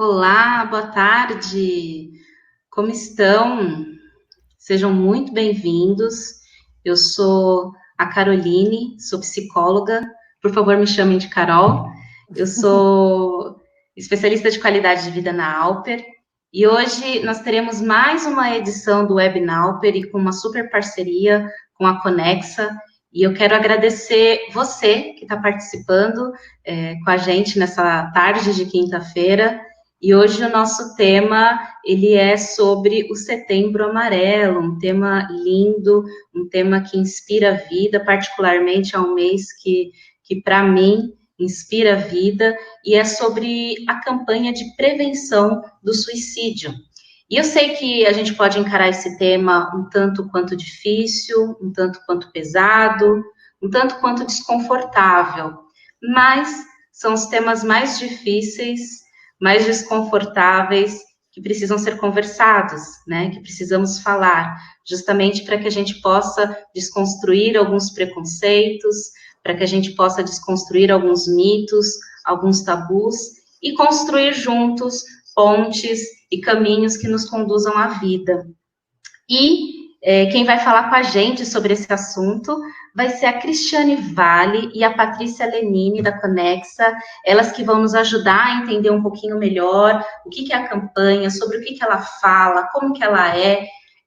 Olá, boa tarde. Como estão? Sejam muito bem-vindos. Eu sou a Caroline, sou psicóloga. Por favor, me chamem de Carol. Eu sou especialista de qualidade de vida na Alper. E hoje nós teremos mais uma edição do Web na Alper e com uma super parceria com a Conexa. E eu quero agradecer você que está participando com a gente nessa tarde de quinta-feira. E hoje o nosso tema, ele é sobre o Setembro Amarelo, um tema lindo, um tema que inspira a vida, particularmente é um mês que para mim, inspira a vida, e é sobre a campanha de prevenção do suicídio. E eu sei que a gente pode encarar esse tema um tanto quanto difícil, um tanto quanto pesado, um tanto quanto desconfortável, mas são os temas mais difíceis, mais desconfortáveis, que precisam ser conversados, né? Que precisamos falar, justamente para que a gente possa desconstruir alguns preconceitos, para que a gente possa desconstruir alguns mitos, alguns tabus e construir juntos pontes e caminhos que nos conduzam à vida. E quem vai falar com a gente sobre esse assunto vai ser a Cristiane Vale e a Patrícia Lenini, da Conexa, elas que vão nos ajudar a entender um pouquinho melhor o que é a campanha, sobre o que ela fala, como que ela é,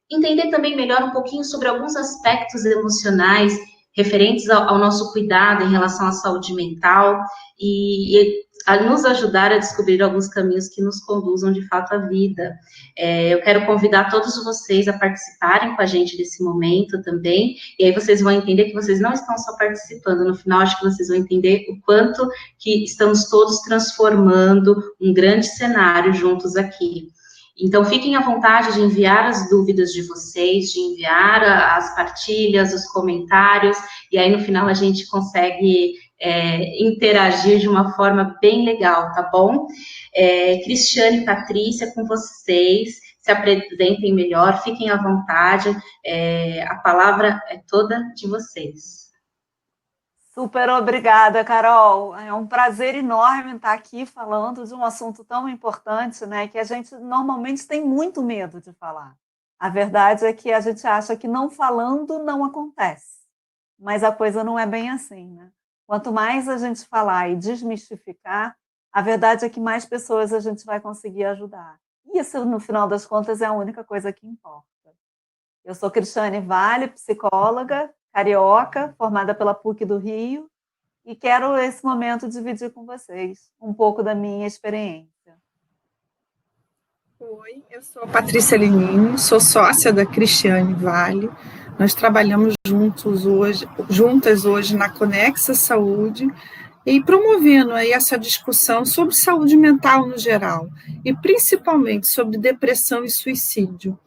entender também melhor um pouquinho sobre alguns aspectos emocionais referentes ao nosso cuidado em relação à saúde mental e a nos ajudar a descobrir alguns caminhos que nos conduzam de fato à vida. Eu quero convidar todos vocês a participarem com a gente desse momento também, e aí vocês vão entender que vocês não estão só participando, no final acho que vocês vão entender o quanto que estamos todos transformando um grande cenário juntos aqui. Então, fiquem à vontade de enviar as dúvidas de vocês, de enviar as partilhas, os comentários, e aí no final a gente consegue interagir de uma forma bem legal, tá bom? Cristiane e Patrícia, com vocês, se apresentem melhor, fiquem à vontade, a palavra é toda de vocês. Super obrigada, Carol. É um prazer enorme estar aqui falando de um assunto tão importante, né, que a gente normalmente tem muito medo de falar. A verdade é que a gente acha que não falando não acontece, mas a coisa não é bem assim, né? Quanto mais a gente falar e desmistificar, a verdade é que mais pessoas a gente vai conseguir ajudar. E isso, no final das contas, é a única coisa que importa. Eu sou Cristiane Vale, psicóloga, carioca, formada pela PUC do Rio, e quero, nesse momento, dividir com vocês um pouco da minha experiência. Oi, eu sou a Patrícia Lenini, sou sócia da Cristiane Vale. Nós trabalhamos juntas hoje na Conexa Saúde e promovendo aí essa discussão sobre saúde mental no geral e principalmente sobre depressão e suicídio,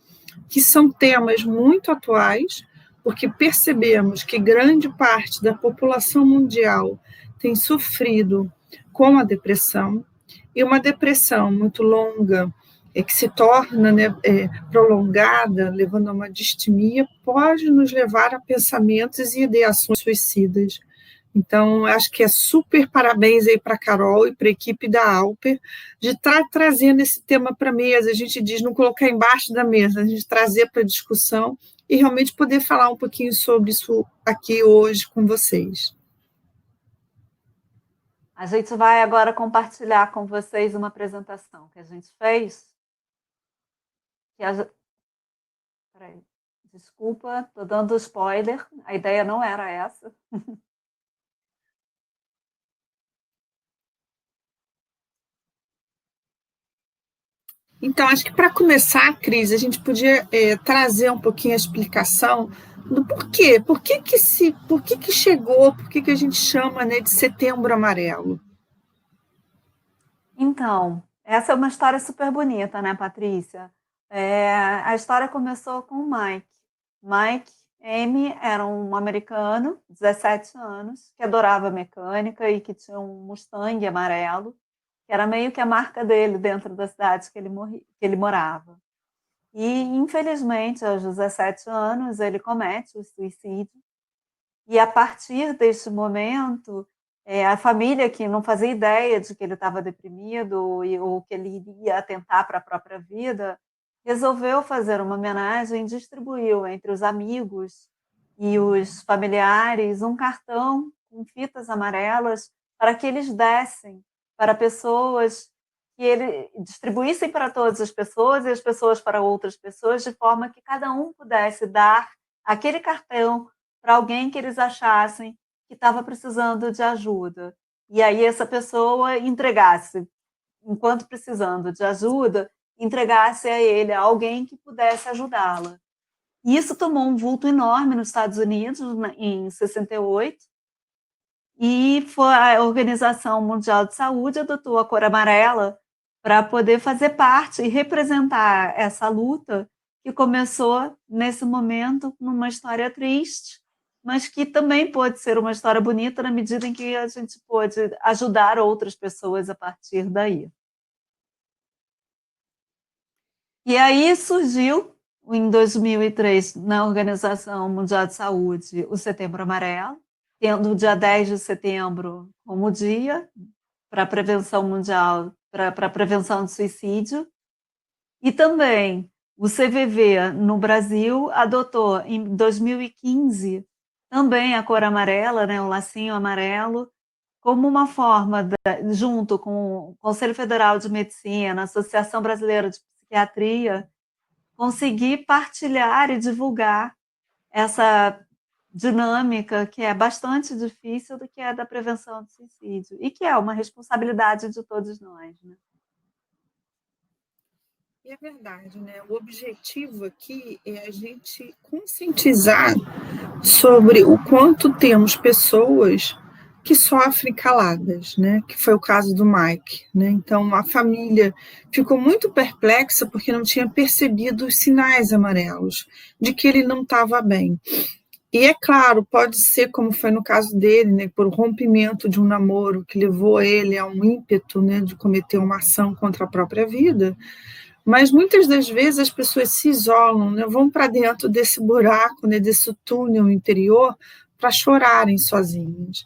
que são temas muito atuais, porque percebemos que grande parte da população mundial tem sofrido com a depressão, e uma depressão muito longa, que se torna, né, prolongada, levando a uma distimia, pode nos levar a pensamentos e ideações suicidas. Então, acho que é super parabéns aí para a Carol e para a equipe da Alper de estar trazendo esse tema para a mesa. A gente diz não colocar embaixo da mesa, a gente trazer para a discussão e realmente poder falar um pouquinho sobre isso aqui hoje com vocês. A gente vai agora compartilhar com vocês uma apresentação que a gente fez. Peraí. Desculpa, estou dando spoiler, a ideia não era essa. Então, acho que para começar, Cris, a gente podia trazer um pouquinho a explicação do porquê, por que chegou, por que a gente chama, né, de Setembro Amarelo. Então, essa é uma história super bonita, né, Patrícia? A história começou com o Mike. Mike M era um americano, 17 anos, que adorava mecânica e que tinha um Mustang amarelo, que era meio que a marca dele dentro da cidade que ele morava. E, infelizmente, aos 17 anos, ele comete o suicídio. E, a partir deste momento, A família, que não fazia ideia de que ele estava deprimido ou que ele iria atentar para a própria vida, resolveu fazer uma homenagem e distribuiu entre os amigos e os familiares um cartão com fitas amarelas para que eles dessem para pessoas, que ele distribuíssem para todas as pessoas e as pessoas para outras pessoas, de forma que cada um pudesse dar aquele cartão para alguém que eles achassem que estava precisando de ajuda. E aí essa pessoa entregasse, enquanto precisando de ajuda, entregasse a ele, a alguém que pudesse ajudá-la. Isso tomou um vulto enorme nos Estados Unidos, em 68, e foi a Organização Mundial de Saúde adotou a cor amarela para poder fazer parte e representar essa luta que começou nesse momento numa história triste, mas que também pode ser uma história bonita na medida em que a gente pode ajudar outras pessoas a partir daí. E aí surgiu, em 2003, na Organização Mundial de Saúde, o Setembro Amarelo, tendo o dia 10 de setembro como dia para a prevenção mundial, para a prevenção do suicídio. E também o CVV, no Brasil, adotou, em 2015, também a cor amarela, né, o lacinho amarelo, como uma forma, junto com o Conselho Federal de Medicina, a Associação Brasileira de Psiquiatria, conseguir partilhar e divulgar essa dinâmica que é bastante difícil, do que é da prevenção do suicídio, e que é uma responsabilidade de todos nós, né? E é verdade, né? O objetivo aqui é a gente conscientizar sobre o quanto temos pessoas que sofrem caladas, né? Que foi o caso do Mike, né? Então, a família ficou muito perplexa porque não tinha percebido os sinais amarelos de que ele não estava bem. E é claro, pode ser, como foi no caso dele, né, por rompimento de um namoro que levou ele a um ímpeto, né, de cometer uma ação contra a própria vida, mas muitas das vezes as pessoas se isolam, né, vão para dentro desse buraco, né, desse túnel interior, para chorarem sozinhas.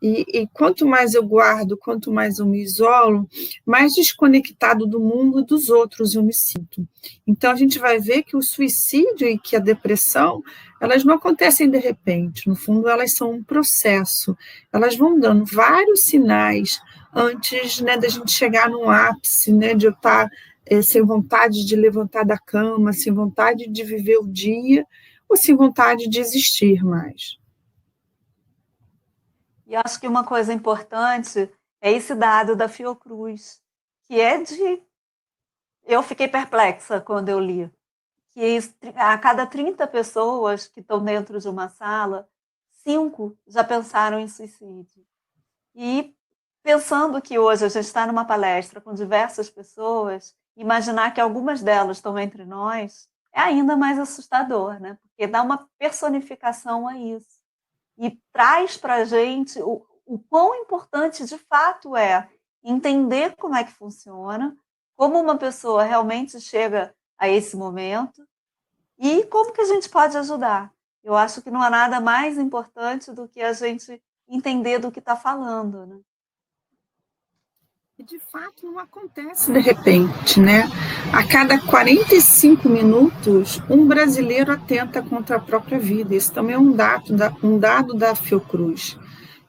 E quanto mais eu guardo, quanto mais eu me isolo, mais desconectado do mundo e dos outros eu me sinto. Então, a gente vai ver que o suicídio e que a depressão, elas não acontecem de repente. No fundo, elas são um processo. Elas vão dando vários sinais antes, né, da gente chegar no ápice, né, de eu estar sem vontade de levantar da cama, sem vontade de viver o dia, ou sem vontade de existir mais. E acho que uma coisa importante é esse dado da Fiocruz, que é de... Eu fiquei perplexa quando eu li, que a cada 30 pessoas que estão dentro de uma sala, 5 já pensaram em suicídio. E pensando que hoje a gente está numa palestra com diversas pessoas, imaginar que algumas delas estão entre nós é ainda mais assustador, né? Porque dá uma personificação a isso. E traz para a gente o quão importante de fato é entender como é que funciona, como uma pessoa realmente chega a esse momento e como que a gente pode ajudar. Eu acho que não há nada mais importante do que a gente entender do que está falando, né? E, de fato, não acontece de repente, né? A cada 45 minutos, um brasileiro atenta contra a própria vida. Isso também é um dado da Fiocruz.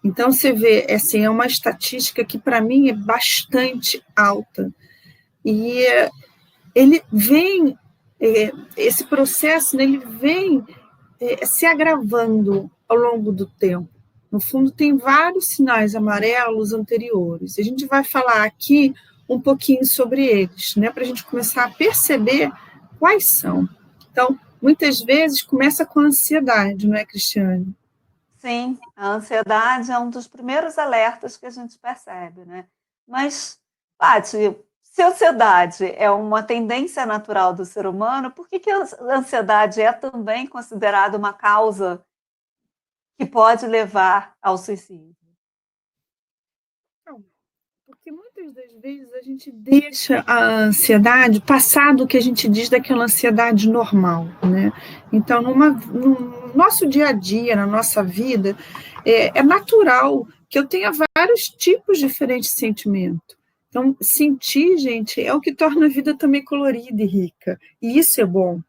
Então, você vê, assim, é uma estatística que, para mim, é bastante alta. E ele vem, esse processo, né, ele vem se agravando ao longo do tempo. No fundo, tem vários sinais amarelos anteriores. A gente vai falar aqui um pouquinho sobre eles, né, para a gente começar a perceber quais são. Então, muitas vezes começa com a ansiedade, não é, Cristiane? Sim, a ansiedade é um dos primeiros alertas que a gente percebe, né? Mas, Paty, se a ansiedade é uma tendência natural do ser humano, por que a ansiedade é também considerada uma causa que pode levar ao suicídio? Porque muitas das vezes a gente deixa a ansiedade passar do que a gente diz daquela ansiedade normal, né? Então, no nosso dia a dia, na nossa vida, é natural que eu tenha vários tipos diferentes de sentimento. Então, sentir, gente, é o que torna a vida também colorida e rica. E isso é bom.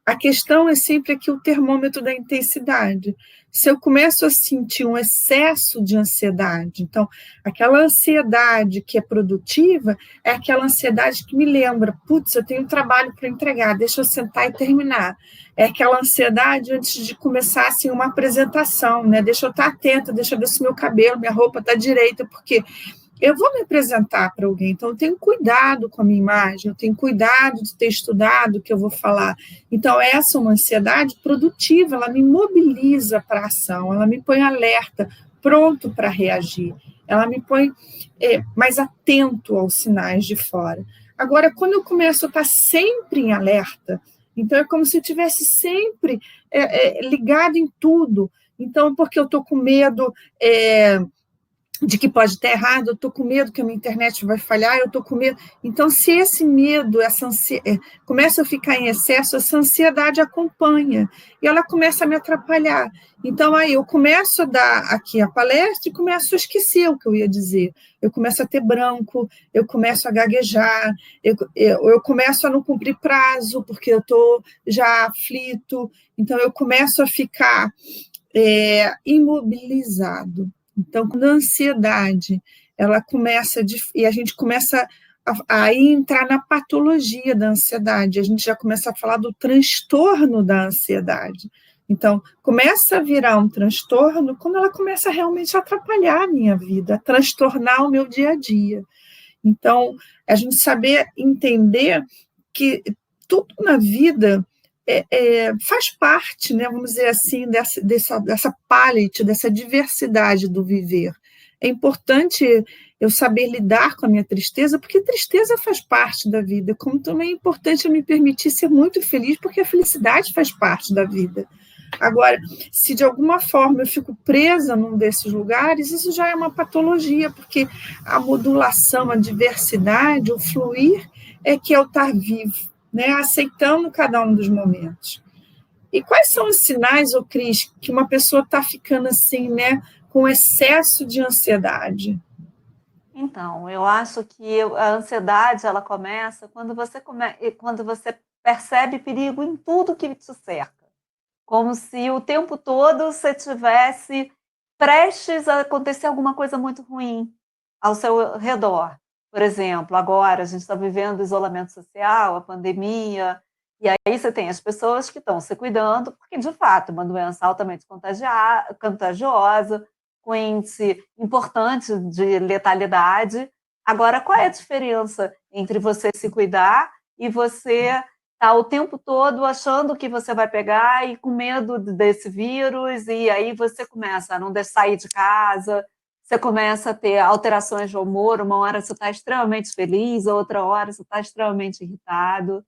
A questão é sempre aqui o termômetro da intensidade. Se eu começo a sentir um excesso de ansiedade, então, aquela ansiedade que é produtiva é aquela ansiedade que me lembra, putz, eu tenho um trabalho para entregar, deixa eu sentar e terminar. É aquela ansiedade antes de começar assim, uma apresentação, né? Deixa eu estar atenta, deixa eu ver se meu cabelo, minha roupa está direita, porque eu vou me apresentar para alguém, então eu tenho cuidado com a minha imagem, eu tenho cuidado de ter estudado o que eu vou falar. Então, essa é uma ansiedade produtiva, ela me mobiliza para a ação, ela me põe alerta, pronto para reagir, ela me põe mais atento aos sinais de fora. Agora, quando eu começo a estar sempre em alerta, então é como se eu estivesse sempre ligado em tudo. Então, porque eu estou com medo de que pode estar errado, eu estou com medo que a minha internet vai falhar, eu estou com medo. Então, se esse medo, começa a ficar em excesso, essa ansiedade acompanha, e ela começa a me atrapalhar. Então, aí eu começo a dar aqui a palestra e começo a esquecer o que eu ia dizer. Eu começo a ter branco, eu começo a gaguejar, eu começo a não cumprir prazo, porque eu estou já aflito. Então, eu começo a ficar imobilizado. Então, quando a ansiedade, ela começa, e a gente começa a entrar na patologia da ansiedade, a gente já começa a falar do transtorno da ansiedade. Então, começa a virar um transtorno quando ela começa realmente a atrapalhar a minha vida, a transtornar o meu dia a dia. Então, a gente saber entender que tudo na vida faz parte, né, vamos dizer assim, dessa palette, dessa diversidade do viver. É importante eu saber lidar com a minha tristeza, porque tristeza faz parte da vida, como também é importante eu me permitir ser muito feliz, porque a felicidade faz parte da vida. Agora, se de alguma forma eu fico presa num desses lugares, isso já é uma patologia, porque a modulação, a diversidade, o fluir é que é o estar vivo, né? Aceitando cada um dos momentos. E quais são os sinais, Cris, que uma pessoa está ficando assim, né, com excesso de ansiedade? Então, eu acho que a ansiedade ela começa quando você percebe perigo em tudo que te cerca, como se o tempo todo você tivesse prestes a acontecer alguma coisa muito ruim ao seu redor. Por exemplo, agora a gente está vivendo isolamento social, a pandemia, e aí você tem as pessoas que estão se cuidando, porque de fato é uma doença altamente contagiosa, com índice importante de letalidade. Agora, qual é a diferença entre você se cuidar e você estar o tempo todo achando que você vai pegar e com medo desse vírus, e aí você começa a não sair de casa, você começa a ter alterações de humor, uma hora você está extremamente feliz, outra hora você está extremamente irritado,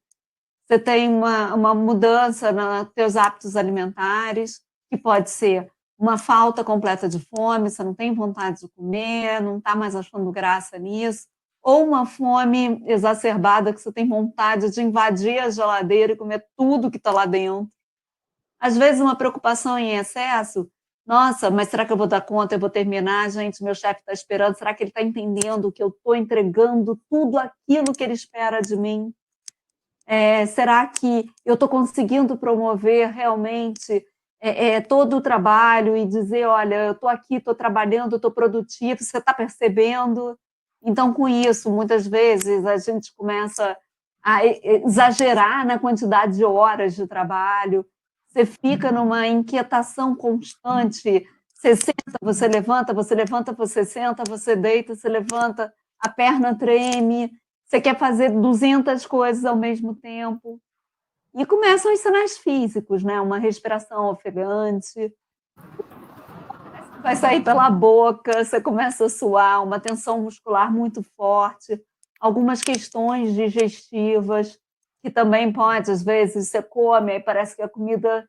você tem uma mudança nos teus hábitos alimentares, que pode ser uma falta completa de fome, você não tem vontade de comer, não está mais achando graça nisso, ou uma fome exacerbada que você tem vontade de invadir a geladeira e comer tudo que está lá dentro. Às vezes uma preocupação em excesso, nossa, mas será que eu vou dar conta, eu vou terminar, gente, meu chefe está esperando, será que ele está entendendo que eu estou entregando tudo aquilo que ele espera de mim? Será que eu estou conseguindo promover realmente todo o trabalho e dizer, olha, eu estou aqui, estou trabalhando, estou produtivo, você está percebendo? Então, com isso, muitas vezes a gente começa a exagerar na quantidade de horas de trabalho, você fica numa inquietação constante, você senta, você levanta, você senta, você deita, você levanta, a perna treme, você quer fazer 200 coisas ao mesmo tempo. E começam os sinais físicos, né? Uma respiração ofegante, vai sair pela boca, você começa a suar, uma tensão muscular muito forte, algumas questões digestivas, que também pode, às vezes, você come, aí parece que a comida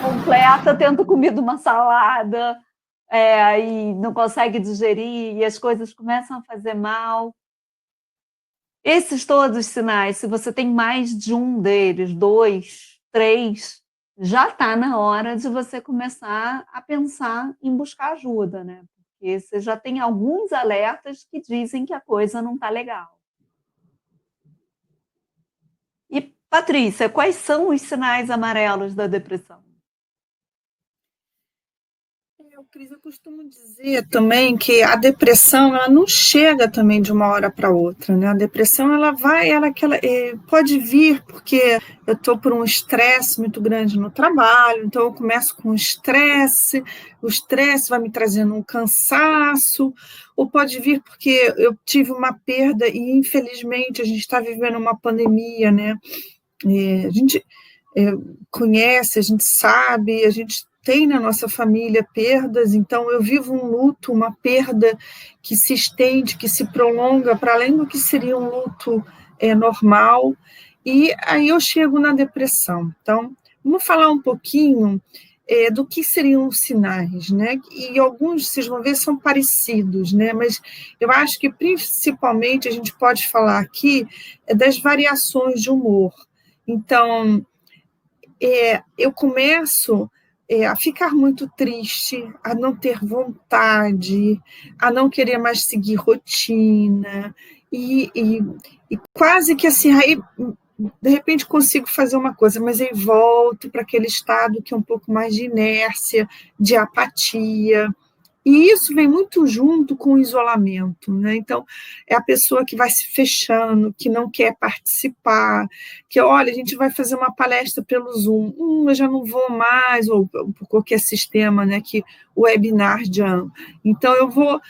completa, tendo comido uma salada, e não consegue digerir, e as coisas começam a fazer mal. Esses todos os sinais, se você tem mais de um deles, 2, 3, já está na hora de você começar a pensar em buscar ajuda, né? Porque você já tem alguns alertas que dizem que a coisa não está legal. E, Patrícia, quais são os sinais amarelos da depressão? Cris, eu costumo dizer também que a depressão ela não chega também de uma hora para outra, né? A depressão pode vir porque eu estou por um estresse muito grande no trabalho, então eu começo com estresse, o estresse vai me trazendo um cansaço, ou pode vir porque eu tive uma perda e infelizmente a gente está vivendo uma pandemia, né? A gente conhece, a gente sabe, a gente tem na nossa família perdas, então eu vivo um luto, uma perda que se estende, que se prolonga para além do que seria um luto normal, e aí eu chego na depressão. Então, vamos falar um pouquinho do que seriam os sinais, né? E alguns, vocês vão ver, são parecidos, né? Mas eu acho que principalmente a gente pode falar aqui das variações de humor. Então, eu começo a ficar muito triste, a não ter vontade, a não querer mais seguir rotina, e quase que assim, aí de repente consigo fazer uma coisa, mas aí volto para aquele estado que é um pouco mais de inércia, de apatia. E isso vem muito junto com o isolamento, né? Então, é a pessoa que vai se fechando, que não quer participar, que, olha, a gente vai fazer uma palestra pelo Zoom, eu já não vou mais, ou por qualquer sistema, né, que o webinar já. Então, eu vou,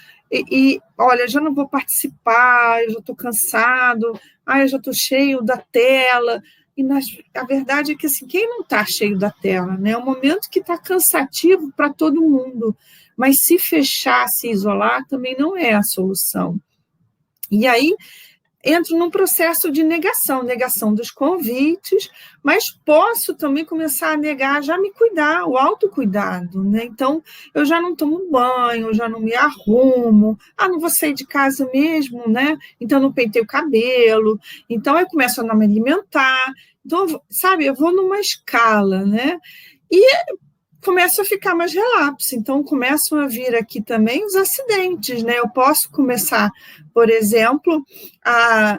olha, já não vou participar, eu já estou cansado, eu já estou cheio da tela. E a verdade é que, assim, quem não está cheio da tela, né? É um momento que está cansativo para todo mundo. Mas se fechar, se isolar, também não é a solução. E aí entro num processo de negação dos convites, mas posso também começar a negar, já me cuidar, o autocuidado, né? Então, eu já não tomo banho, eu já não me arrumo, não vou sair de casa mesmo, né? Então, não pentei o cabelo, então eu começo a não me alimentar, então, sabe, eu vou numa escala, né? E começo a ficar mais relapso, então começam a vir aqui também os acidentes, né? Eu posso começar, por exemplo, a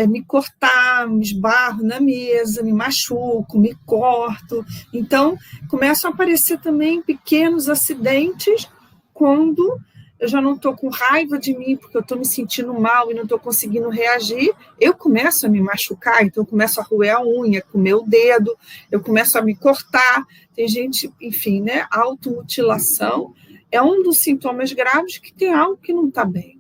me cortar, me esbarro na mesa, me machuco, me corto, então começam a aparecer também pequenos acidentes quando eu já não estou com raiva de mim, porque eu estou me sentindo mal e não estou conseguindo reagir, eu começo a me machucar, então eu começo a roer a unha, comer o dedo, eu começo a me cortar, tem gente, enfim, né, automutilação é um dos sintomas graves que tem algo que não está bem.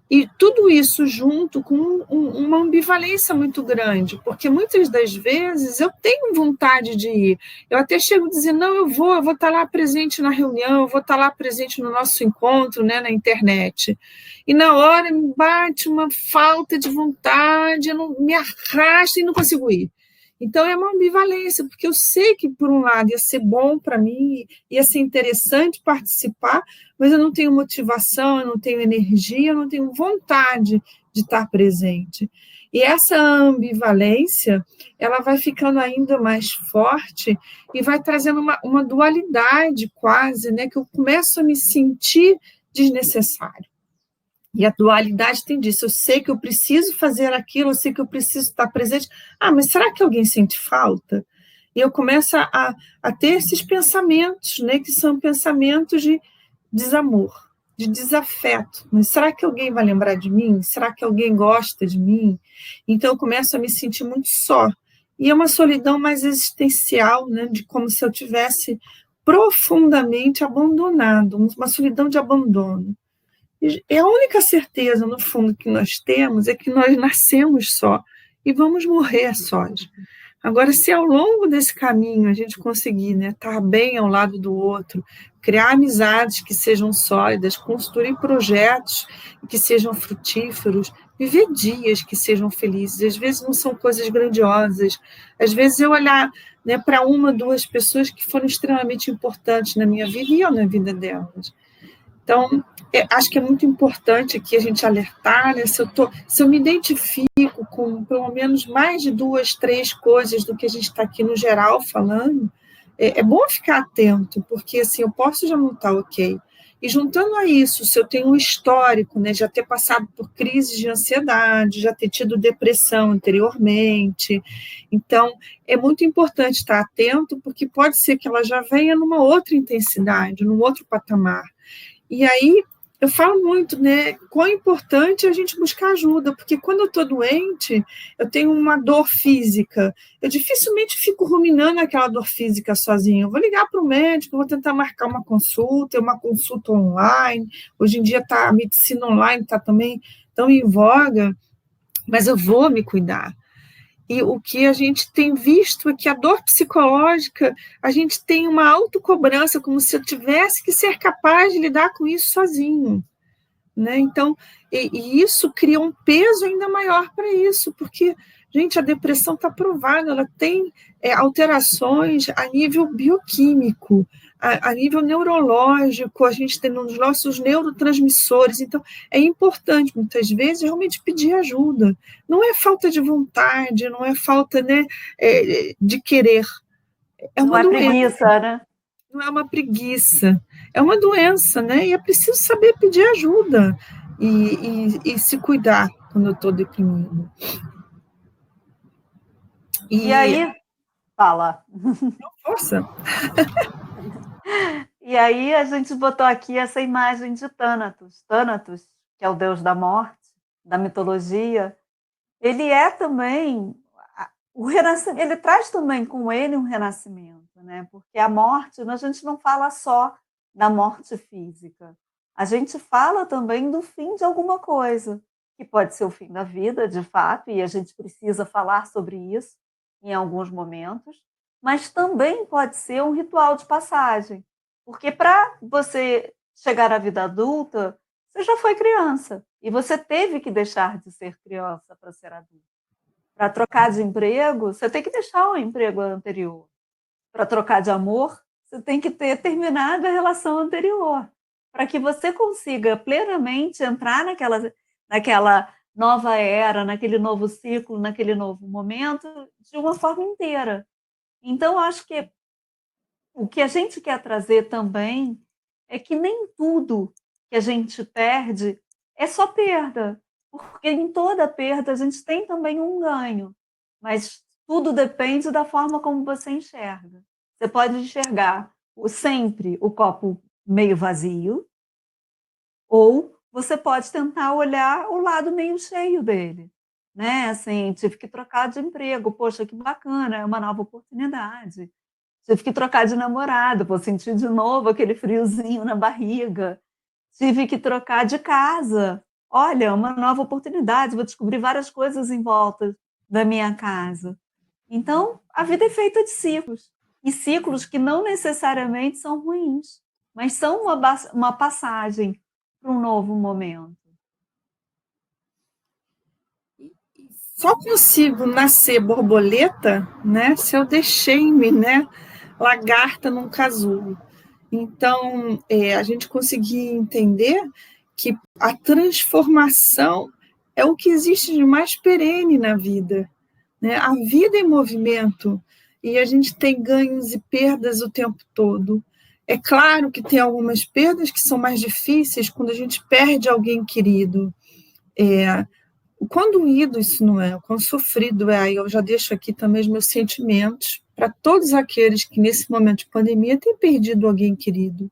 E tudo isso junto com uma ambivalência muito grande, porque muitas das vezes eu tenho vontade de ir, eu até chego a dizer, não, eu vou estar lá presente na reunião, eu vou estar lá presente no nosso encontro, né, na internet. E na hora me bate uma falta de vontade, eu não, me arrasto e não consigo ir. Então, é uma ambivalência, porque eu sei que, por um lado, ia ser bom para mim, ia ser interessante participar, mas eu não tenho motivação, eu não tenho energia, eu não tenho vontade de estar presente. E essa ambivalência, ela vai ficando ainda mais forte e vai trazendo uma dualidade quase, né, que eu começo a me sentir desnecessário. E a dualidade tem disso, eu sei que eu preciso fazer aquilo, eu sei que eu preciso estar presente, mas será que alguém sente falta? E eu começo a ter esses pensamentos, né, que são pensamentos de desamor, de desafeto, mas será que alguém vai lembrar de mim? Será que alguém gosta de mim? Então eu começo a me sentir muito só, e é uma solidão mais existencial, né, de como se eu tivesse profundamente abandonado, uma solidão de abandono. E a única certeza, no fundo, que nós temos é que nós nascemos só e vamos morrer sós. Agora, se ao longo desse caminho a gente conseguir, né, estar bem ao lado do outro, criar amizades que sejam sólidas, construir projetos que sejam frutíferos, viver dias que sejam felizes, às vezes não são coisas grandiosas, às vezes eu olhar, né, para uma, duas pessoas que foram extremamente importantes na minha vida e eu na vida delas. Então, acho que é muito importante aqui a gente alertar, né? Se eu me identifico com pelo menos mais de 2, 3 coisas do que a gente está aqui no geral falando, é bom ficar atento, porque assim, eu posso já não estar ok. E juntando a isso, se eu tenho um histórico, né, já ter passado por crises de ansiedade, já ter tido depressão anteriormente, então é muito importante estar atento, porque pode ser que ela já venha numa outra intensidade, num outro patamar. E aí, eu falo muito, né, quão importante é a gente buscar ajuda, porque quando eu estou doente, eu tenho uma dor física, eu dificilmente fico ruminando aquela dor física sozinha, eu vou ligar para o médico, vou tentar marcar uma consulta online, hoje em dia a medicina online está também tão em voga, mas eu vou me cuidar. E o que a gente tem visto é que a dor psicológica, a gente tem uma autocobrança, como se eu tivesse que ser capaz de lidar com isso sozinho. Né? Então, e isso cria um peso ainda maior para isso, porque, gente, a depressão está provada, ela tem alterações a nível bioquímico, a nível neurológico, a gente tem nos nossos neurotransmissores, então é importante, muitas vezes, realmente pedir ajuda. Não é falta de vontade, não é falta, né, de querer, é uma Não é doença. preguiça, né? Não é uma preguiça, é uma doença, né? E é preciso saber pedir ajuda e se cuidar quando eu estou deprimido. E aí, fala. Força. E aí a gente botou aqui essa imagem de Thanatos. Thanatos, que é o deus da morte, da mitologia, ele é também o renascimento, ele traz também com ele um renascimento, né? Porque a morte, a gente não fala só da morte física, a gente fala também do fim de alguma coisa, que pode ser o fim da vida, de fato, e a gente precisa falar sobre isso em alguns momentos, mas também pode ser um ritual de passagem, porque para você chegar à vida adulta, você já foi criança, e você teve que deixar de ser criança para ser adulto. Para trocar de emprego, você tem que deixar o emprego anterior. Para trocar de amor, você tem que ter terminado a relação anterior. Para que você consiga plenamente entrar naquela nova era, naquele novo ciclo, naquele novo momento, de uma forma inteira. Então, acho que o que a gente quer trazer também é que nem tudo que a gente perde é só perda, porque em toda perda a gente tem também um ganho, mas tudo depende da forma como você enxerga. Você pode enxergar sempre o copo meio vazio, ou você pode tentar olhar o lado meio cheio dele. Né? Assim, tive que trocar de emprego, poxa, que bacana, é uma nova oportunidade. Tive que trocar de namorado, vou sentir de novo aquele friozinho na barriga. Tive que trocar de casa. Olha, uma nova oportunidade, vou descobrir várias coisas em volta da minha casa. Então, a vida é feita de ciclos. E ciclos que não necessariamente são ruins, mas são uma passagem para um novo momento. Só consigo nascer borboleta, né, se eu deixei-me, né, lagarta num casulo. Então, a gente conseguir entender que a transformação é o que existe de mais perene na vida. Né? A vida é movimento e a gente tem ganhos e perdas o tempo todo. É claro que tem algumas perdas que são mais difíceis quando a gente perde alguém querido. O quão doído isso não é, o quão sofrido é. Aí eu já deixo aqui também os meus sentimentos para todos aqueles que nesse momento de pandemia têm perdido alguém querido.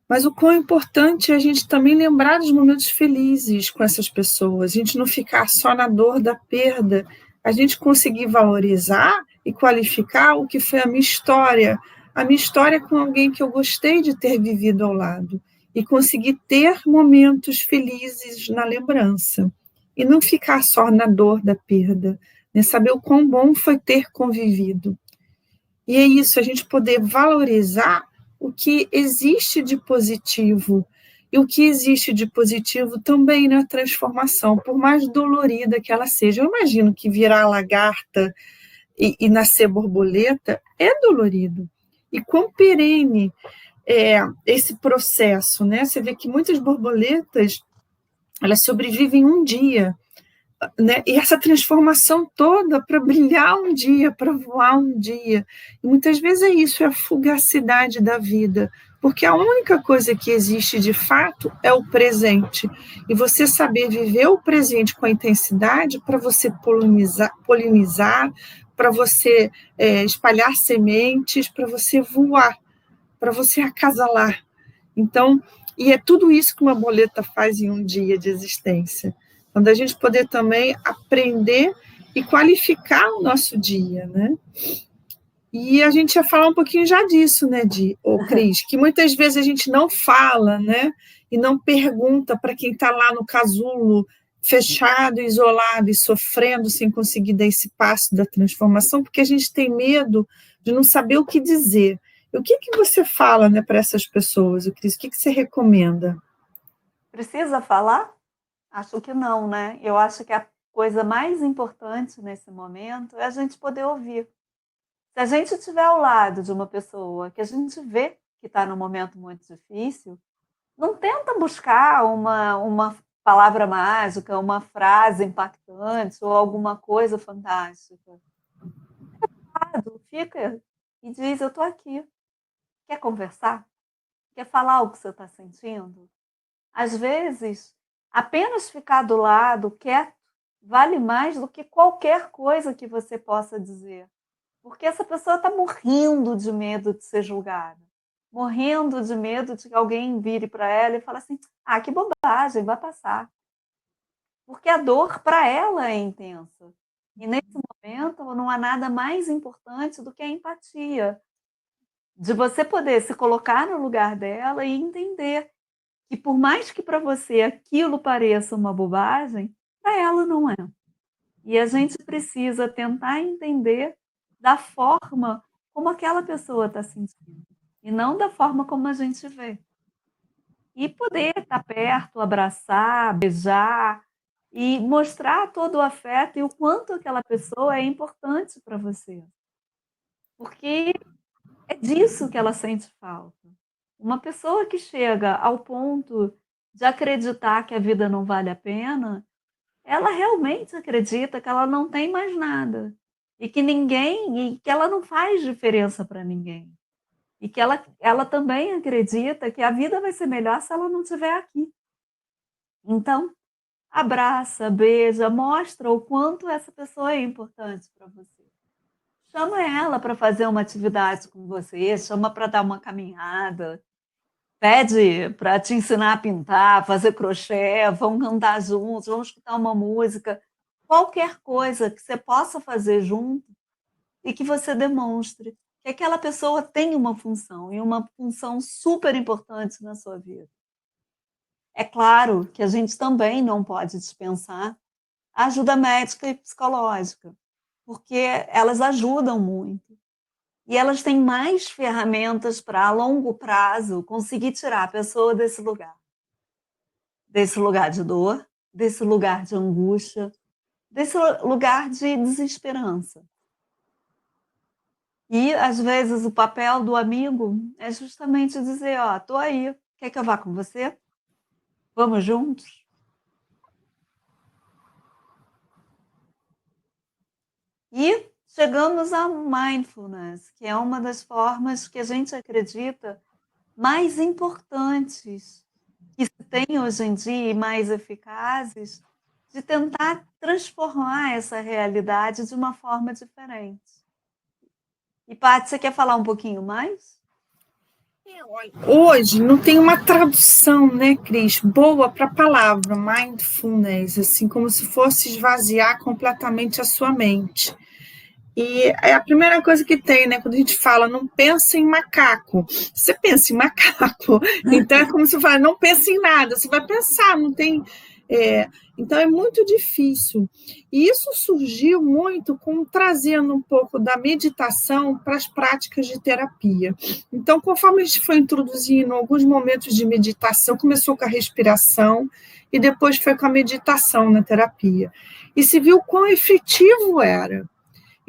Mas o quão importante é a gente também lembrar dos momentos felizes com essas pessoas, a gente não ficar só na dor da perda, a gente conseguir valorizar e qualificar o que foi a minha história com alguém que eu gostei de ter vivido ao lado, e conseguir ter momentos felizes na lembrança, e não ficar só na dor da perda, né? Saber o quão bom foi ter convivido. E é isso, a gente poder valorizar o que existe de positivo, e o que existe de positivo também na transformação, por mais dolorida que ela seja. Eu imagino que virar lagarta e nascer borboleta é dolorido. E quão perene esse processo, né? Você vê que muitas borboletas, elas sobrevivem um dia, né? E essa transformação toda para brilhar um dia, para voar um dia. E muitas vezes é isso, é a fugacidade da vida, porque a única coisa que existe de fato é o presente. E você saber viver o presente com a intensidade para você polinizar, para você espalhar sementes, para você voar, para você acasalar. Então, e é tudo isso que uma borboleta faz em um dia de existência. Quando a gente poder também aprender e qualificar o nosso dia, né? E a gente ia falar um pouquinho já disso, né, Cris, que muitas vezes a gente não fala, né, e não pergunta para quem está lá no casulo, fechado, isolado e sofrendo sem conseguir dar esse passo da transformação, porque a gente tem medo de não saber o que dizer. E o que você fala, né, para essas pessoas, Cris? O que você recomenda? Precisa falar? Acho que não, né? Eu acho que a coisa mais importante nesse momento é a gente poder ouvir. Se a gente estiver ao lado de uma pessoa que a gente vê que está num momento muito difícil, não tenta buscar uma palavra mágica, uma frase impactante ou alguma coisa fantástica. Fica e diz, eu estou aqui. Quer conversar? Quer falar o que você está sentindo? Às vezes, apenas ficar do lado, quieto, vale mais do que qualquer coisa que você possa dizer. Porque essa pessoa está morrendo de medo de ser julgada, morrendo de medo de que alguém vire para ela e fale assim, que bobagem, vai passar. Porque a dor para ela é intensa. E nesse momento não há nada mais importante do que a empatia, de você poder se colocar no lugar dela e entender que por mais que para você aquilo pareça uma bobagem, para ela não é. E a gente precisa tentar entender da forma como aquela pessoa está sentindo, e não da forma como a gente vê. E poder estar perto, abraçar, beijar, e mostrar todo o afeto e o quanto aquela pessoa é importante para você. Porque é disso que ela sente falta. Uma pessoa que chega ao ponto de acreditar que a vida não vale a pena, ela realmente acredita que ela não tem mais nada. E que ela não faz diferença para ninguém. E que ela também acredita que a vida vai ser melhor se ela não estiver aqui. Então, abraça, beija, mostra o quanto essa pessoa é importante para você. Chama ela para fazer uma atividade com você, chama para dar uma caminhada, pede para te ensinar a pintar, fazer crochê, vão cantar juntos, vão escutar uma música, qualquer coisa que você possa fazer junto e que você demonstre que aquela pessoa tem uma função, e uma função super importante na sua vida. É claro que a gente também não pode dispensar a ajuda médica e psicológica, porque elas ajudam muito. E elas têm mais ferramentas para, a longo prazo, conseguir tirar a pessoa desse lugar de dor, desse lugar de angústia, desse lugar de desesperança. E, às vezes, o papel do amigo é justamente dizer, estou aí, quer que eu vá com você? Vamos juntos? E chegamos a mindfulness, que é uma das formas que a gente acredita mais importantes que se tem hoje em dia e mais eficazes de tentar transformar essa realidade de uma forma diferente. E, Paty, você quer falar um pouquinho mais? Hoje não tem uma tradução, né, Cris, boa para a palavra mindfulness, assim como se fosse esvaziar completamente a sua mente. E é a primeira coisa que tem, né? Quando a gente fala, não pensa em macaco. Você pensa em macaco. Então, é como se fala, não pensa em nada. Você vai pensar, não tem... então, é muito difícil. E isso surgiu muito trazendo um pouco da meditação para as práticas de terapia. Então, conforme a gente foi introduzindo alguns momentos de meditação, começou com a respiração e depois foi com a meditação na terapia. E se viu quão efetivo era.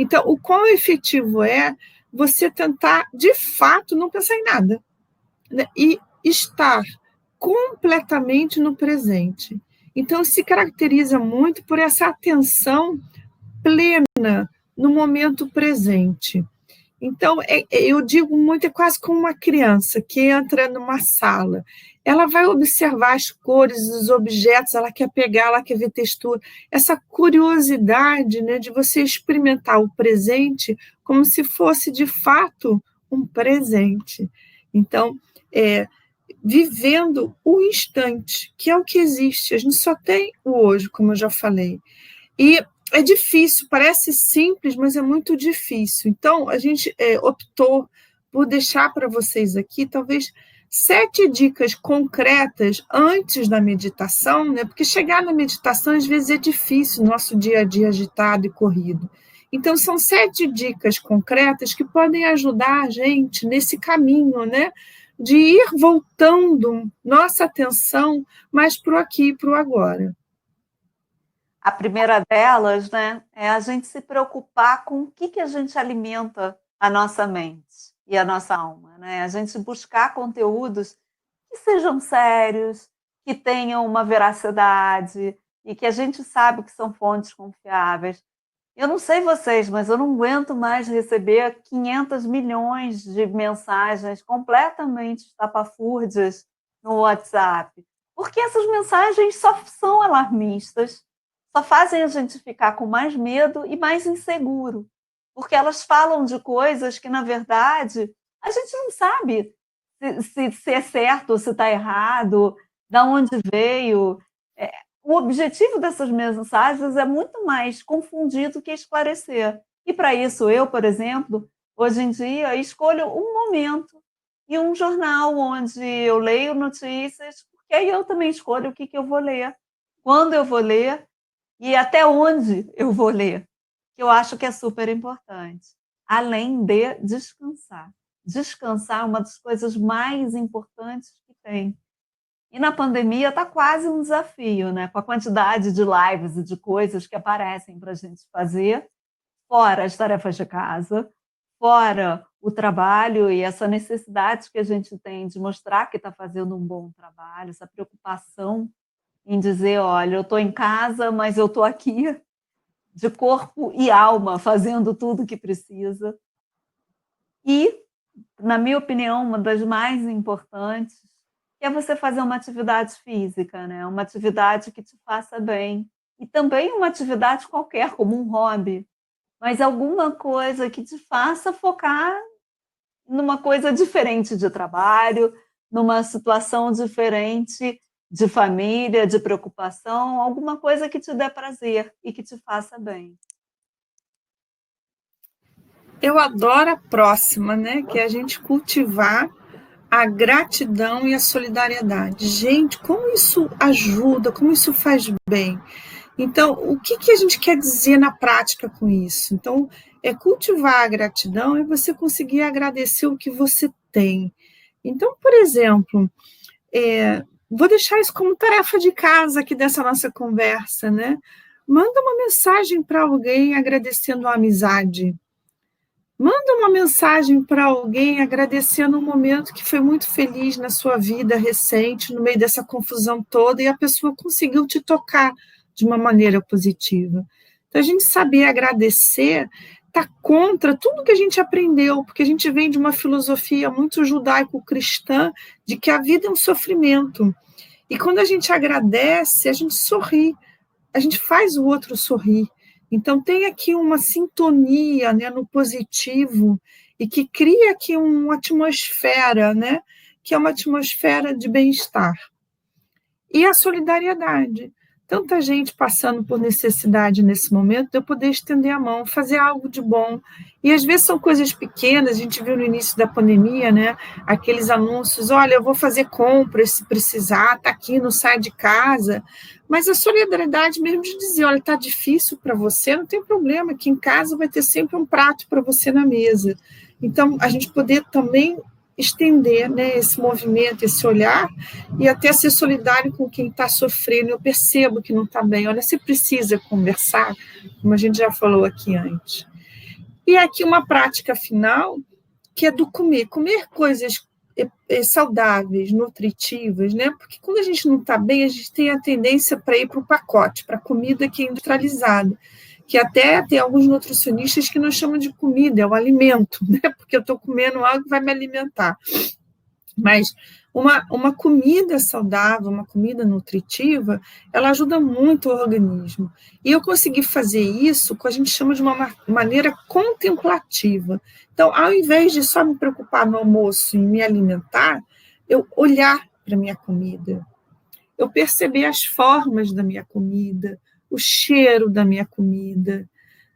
Então, o quão efetivo é você tentar, de fato, não pensar em nada. né, e estar completamente no presente. Então, se caracteriza muito por essa atenção plena no momento presente. Então, eu digo muito, é quase como uma criança que entra numa sala. Ela vai observar as cores dos objetos, ela quer pegar, ela quer ver textura. Essa curiosidade, né, de você experimentar o presente como se fosse, de fato, um presente. Então, vivendo o instante, que é o que existe. A gente só tem o hoje, como eu já falei. E é difícil, parece simples, mas é muito difícil. Então, a gente optou por deixar para vocês aqui, talvez, 7 dicas concretas antes da meditação, né? Porque chegar na meditação, às vezes, é difícil, nosso dia a dia agitado e corrido. Então, são 7 dicas concretas que podem ajudar a gente nesse caminho, né? De ir voltando nossa atenção mais para o aqui e para o agora. A primeira delas, né, é a gente se preocupar com o que a gente alimenta a nossa mente e a nossa alma, né? A gente buscar conteúdos que sejam sérios, que tenham uma veracidade e que a gente sabe que são fontes confiáveis. Eu não sei vocês, mas eu não aguento mais receber 500 milhões de mensagens completamente estapafúrdias no WhatsApp, porque essas mensagens só são alarmistas, só fazem a gente ficar com mais medo e mais inseguro, porque elas falam de coisas que, na verdade, a gente não sabe se é certo ou se está errado, de onde veio. O objetivo dessas mensagens é muito mais confundir do que esclarecer. E, para isso, eu, por exemplo, hoje em dia, escolho um momento e um jornal onde eu leio notícias, porque aí eu também escolho o que eu vou ler, quando eu vou ler, e até onde eu vou ler, que eu acho que é super importante, além de descansar. Descansar é uma das coisas mais importantes que tem. E na pandemia está quase um desafio, né? Com a quantidade de lives e de coisas que aparecem para a gente fazer, fora as tarefas de casa, fora o trabalho e essa necessidade que a gente tem de mostrar que está fazendo um bom trabalho, essa preocupação em dizer, olha, eu estou em casa, mas eu estou aqui de corpo e alma, fazendo tudo o que precisa. E, na minha opinião, uma das mais importantes é você fazer uma atividade física, né? Uma atividade que te faça bem. E também uma atividade qualquer, como um hobby, mas alguma coisa que te faça focar numa coisa diferente de trabalho, numa situação diferente de família, de preocupação, alguma coisa que te dê prazer e que te faça bem. Eu adoro a próxima, né? Que é a gente cultivar a gratidão e a solidariedade. Gente, como isso ajuda, como isso faz bem. Então, o que a gente quer dizer na prática com isso? Então, cultivar a gratidão é você conseguir agradecer o que você tem. Então, por exemplo, vou deixar isso como tarefa de casa aqui dessa nossa conversa, né? Manda uma mensagem para alguém agradecendo a amizade. Manda uma mensagem para alguém agradecendo um momento que foi muito feliz na sua vida recente, no meio dessa confusão toda, e a pessoa conseguiu te tocar de uma maneira positiva. Então, a gente saber agradecer está contra tudo que a gente aprendeu, porque a gente vem de uma filosofia muito judaico-cristã de que a vida é um sofrimento. E quando a gente agradece, a gente sorri, a gente faz o outro sorrir. Então, tem aqui uma sintonia, né, no positivo e que cria aqui uma atmosfera, né, que é uma atmosfera de bem-estar. E a solidariedade. Tanta gente passando por necessidade nesse momento, de eu poder estender a mão, fazer algo de bom. E às vezes são coisas pequenas, a gente viu no início da pandemia, né, aqueles anúncios, olha, eu vou fazer compras se precisar, está aqui, não sai de casa. Mas a solidariedade mesmo de dizer, olha, está difícil para você, não tem problema, aqui em casa vai ter sempre um prato para você na mesa. Então, a gente poder também estender, né, esse movimento, esse olhar, e até ser solidário com quem está sofrendo. Eu percebo que não está bem. Olha, você precisa conversar, como a gente já falou aqui antes. E aqui uma prática final, que é do comer. Comer coisas saudáveis, nutritivas, né? Porque quando a gente não está bem, a gente tem a tendência para ir para o pacote, para a comida que é industrializada, que até tem alguns nutricionistas que não chamam de comida, é o alimento, né? Porque eu estou comendo algo que vai me alimentar. Mas uma comida saudável, uma comida nutritiva, ela ajuda muito o organismo. E eu consegui fazer isso que a gente chama de uma maneira contemplativa. Então, ao invés de só me preocupar no almoço e me alimentar, eu olhar para a minha comida, eu perceber as formas da minha comida, o cheiro da minha comida,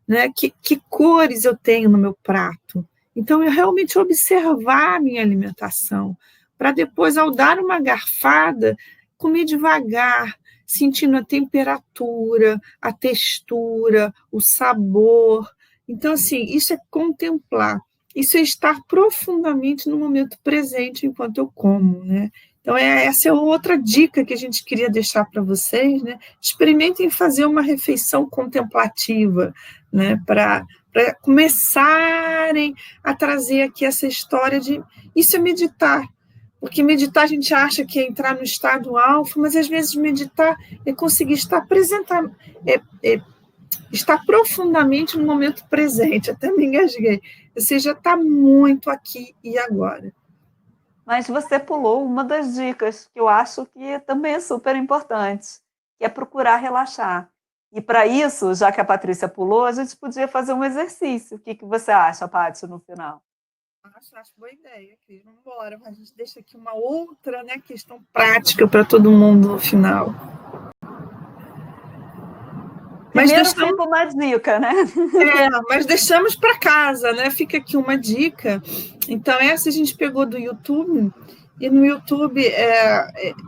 né? Que cores eu tenho no meu prato. Então, eu realmente observar a minha alimentação, para depois, ao dar uma garfada, comer devagar, sentindo a temperatura, a textura, o sabor. Então, assim, isso é contemplar, isso é estar profundamente no momento presente enquanto eu como, né? Então, essa é outra dica que a gente queria deixar para vocês, né? Experimentem fazer uma refeição contemplativa, né? Para começarem a trazer aqui essa história de isso é meditar, porque meditar a gente acha que é entrar no estado alfa, mas às vezes meditar é conseguir estar estar profundamente no momento presente, até me engasguei, ou seja, está muito aqui e agora. Mas você pulou uma das dicas que eu acho que também é super importante, que é procurar relaxar. E para isso, já que a Patrícia pulou, a gente podia fazer um exercício. O que você acha, Paty, no final? Acho boa ideia, Cris. Vamos embora. A gente deixa aqui uma outra, né, questão prática para todo mundo no final. Primeiro fica uma dica, né? Mas deixamos para casa, né? Fica aqui uma dica. Então, essa a gente pegou do YouTube, e no YouTube,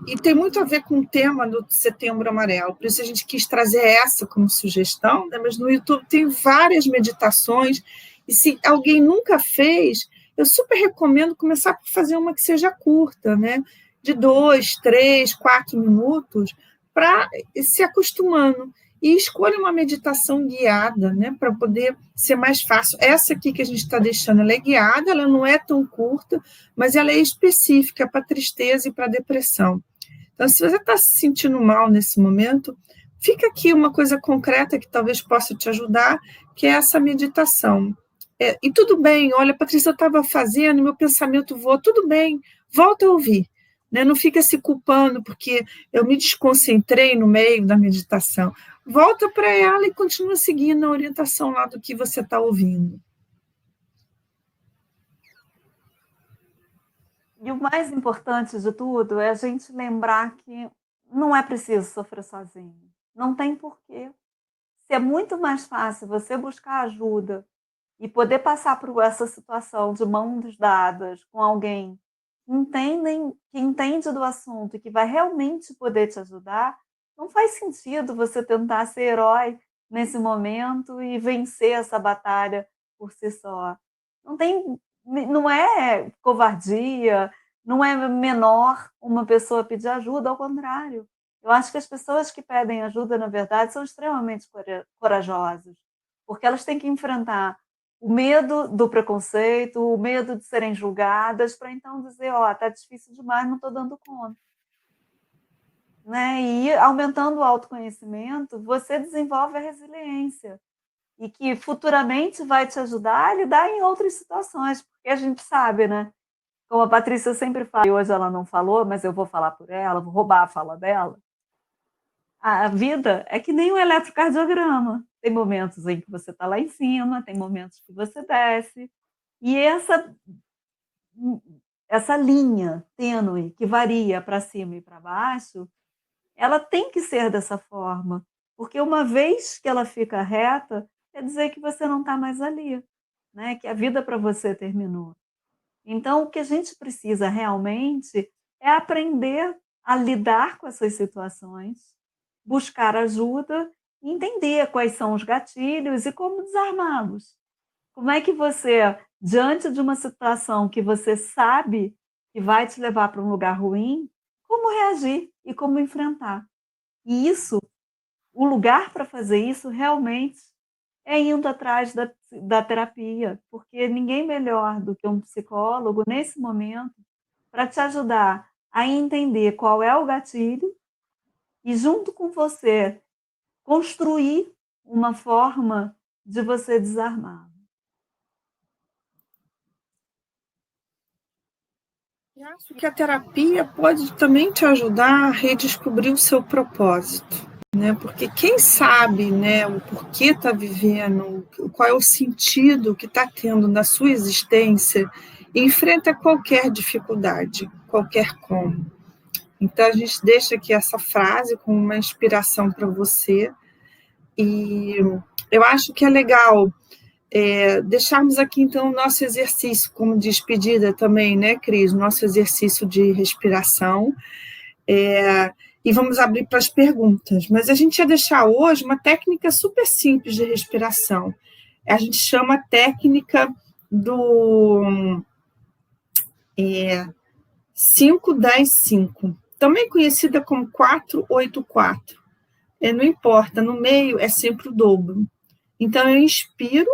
e tem muito a ver com o tema do Setembro Amarelo, por isso a gente quis trazer essa como sugestão, né? Mas no YouTube tem várias meditações, e se alguém nunca fez, eu super recomendo começar por fazer uma que seja curta, né? De 2, 3, 4 minutos, para se acostumando. E escolha uma meditação guiada, né, para poder ser mais fácil. Essa aqui que a gente está deixando, ela é guiada, ela não é tão curta, mas ela é específica para tristeza e para depressão. Então, se você está se sentindo mal nesse momento, fica aqui uma coisa concreta que talvez possa te ajudar, que é essa meditação. E tudo bem, olha, Patrícia, eu estava fazendo, meu pensamento voou, tudo bem, volta a ouvir. Né? Não fica se culpando porque eu me desconcentrei no meio da meditação. Volta para ela e continua seguindo a orientação lá do que você está ouvindo. E o mais importante de tudo é a gente lembrar que não é preciso sofrer sozinho. Não tem porquê. Se é muito mais fácil você buscar ajuda e poder passar por essa situação de mãos dadas com alguém que entende do assunto e que vai realmente poder te ajudar, não faz sentido você tentar ser herói nesse momento e vencer essa batalha por si só. Não é covardia, não é menor uma pessoa pedir ajuda, ao contrário. Eu acho que as pessoas que pedem ajuda, na verdade, são extremamente corajosas, porque elas têm que enfrentar o medo do preconceito, o medo de serem julgadas, para então dizer, está difícil demais, não estou dando conta. Né? E aumentando o autoconhecimento, você desenvolve a resiliência e que futuramente vai te ajudar a lidar em outras situações, porque a gente sabe, né? Como a Patrícia sempre fala, e hoje ela não falou, mas eu vou falar por ela, vou roubar a fala dela. A vida é que nem um eletrocardiograma. Tem momentos em que você está lá em cima, tem momentos que você desce, e essa linha tênue que varia para cima e para baixo, ela tem que ser dessa forma, porque uma vez que ela fica reta, quer dizer que você não está mais ali, né? Que a vida para você terminou. Então, o que a gente precisa realmente é aprender a lidar com essas situações, buscar ajuda, entender quais são os gatilhos e como desarmá-los. Como é que você, diante de uma situação que você sabe que vai te levar para um lugar ruim, como reagir e como enfrentar? E isso, o lugar para fazer isso realmente é indo atrás da terapia, porque ninguém melhor do que um psicólogo, nesse momento, para te ajudar a entender qual é o gatilho e, junto com você, construir uma forma de você desarmar. Eu acho que a terapia pode também te ajudar a redescobrir o seu propósito, né? Porque quem sabe, né, o porquê está vivendo, qual é o sentido que está tendo na sua existência, enfrenta qualquer dificuldade, qualquer como. Então, a gente deixa aqui essa frase como uma inspiração para você. E eu acho que é legal deixarmos aqui, então, o nosso exercício como despedida também, né, Cris? Nosso exercício de respiração. E vamos abrir para as perguntas. Mas a gente ia deixar hoje uma técnica super simples de respiração. A gente chama a técnica do 5-10-5. Também conhecida como 4-8-4. Não importa, no meio é sempre o dobro. Então, eu inspiro,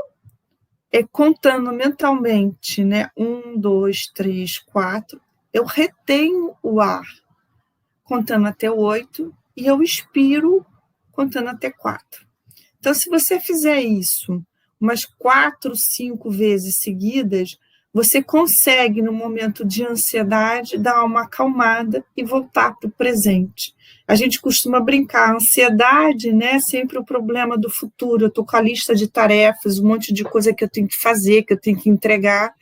contando mentalmente, né? 1, 2, 3, 4. Eu retenho o ar, contando até 8, e eu expiro, contando até 4. Então, se você fizer isso umas 4, 5 vezes seguidas, você consegue, no momento de ansiedade, dar uma acalmada e voltar para o presente. A gente costuma brincar, a ansiedade, né, sempre o problema do futuro. Eu estou com a lista de tarefas, um monte de coisa que eu tenho que fazer, que eu tenho que entregar.